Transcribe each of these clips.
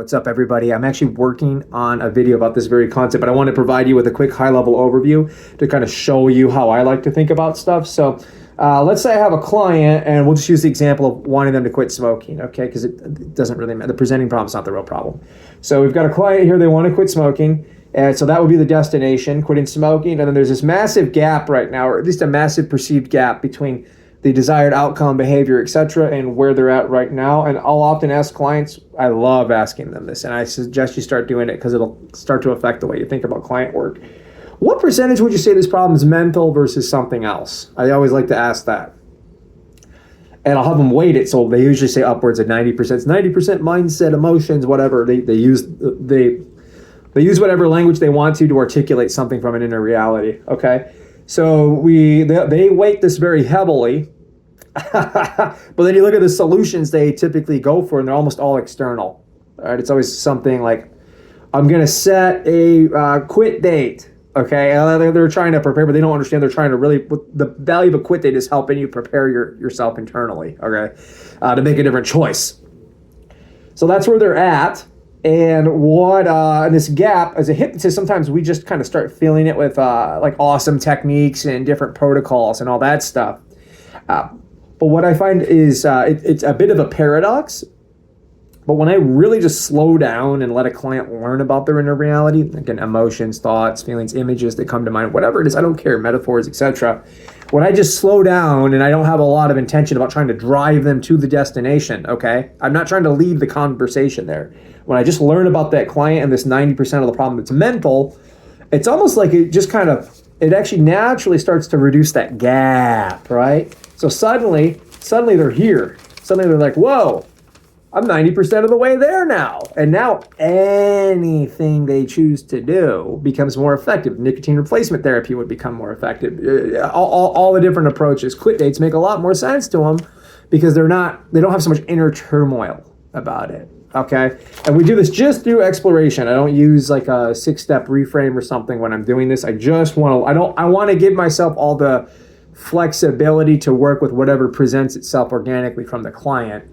What's up, everybody? I'm actually working on a video about this very concept, but I want to provide you with a quick high-level overview to kind of show you how I like to think about stuff. So let's say I have a client, and we'll just use the example of wanting them to quit smoking, okay? Because it doesn't really matter. The presenting problem is not the real problem. So we've got a client here, they want to quit smoking, and so that would be the destination, quitting smoking. And then there's this massive gap right now, or at least a massive perceived gap between the desired outcome, behavior, etc., and where they're at right now. And I'll often ask clients, I love asking them this, and I suggest you start doing it because it'll start to affect the way you think about client work. What percentage would you say this problem is mental versus something else? I always like to ask that. And I'll have them weight it, so they usually say upwards of 90%. It's 90% mindset, emotions, whatever. They use whatever language they want to articulate something from an inner reality, okay? So they weight this very heavily, but then you look at the solutions they typically go for, and they're almost all external. All right, it's always something like, I'm going to set a quit date. Okay, they're trying to prepare, but they don't understand. They're trying to really, the value of a quit date is helping you prepare yourself internally, okay, to make a different choice. So that's where they're at. And this gap, as a hypnotist, sometimes we just kind of start feeling it with like awesome techniques and different protocols and all that stuff. But what I find is it's a bit of a paradox. But when I really just slow down and let a client learn about their inner reality, again, emotions, thoughts, feelings, images that come to mind, whatever it is, I don't care, metaphors, etc. When I just slow down and I don't have a lot of intention about trying to drive them to the destination, okay? I'm not trying to lead the conversation there. When I just learn about that client and this 90% of the problem that's mental, it's almost like it actually naturally starts to reduce that gap, right? So suddenly they're here. Suddenly they're like, whoa, I'm 90% of the way there now. And now anything they choose to do becomes more effective. Nicotine replacement therapy would become more effective. All the different approaches. Quit dates make a lot more sense to them because they don't have so much inner turmoil about it. Okay. And we do this just through exploration. I don't use like a 6-step reframe or something when I'm doing this. I want to give myself all the flexibility to work with whatever presents itself organically from the client.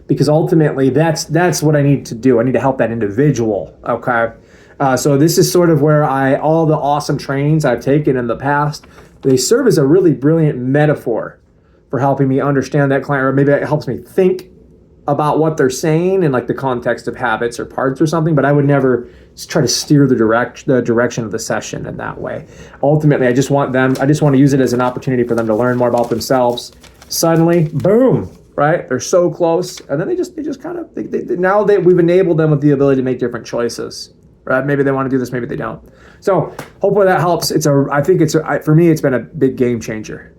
Because ultimately, that's what I need to do. I need to help that individual, okay? So this is sort of where all the awesome trainings I've taken in the past, they serve as a really brilliant metaphor for helping me understand that client, or maybe it helps me think about what they're saying in like the context of habits or parts or something, but I would never try to steer the direction of the session in that way. Ultimately, I just want to use it as an opportunity for them to learn more about themselves. Suddenly, boom, right? They're so close, and then now that we've enabled them with the ability to make different choices, right? Maybe they want to do this, maybe they don't. So hopefully that helps. For me, it's been a big game changer.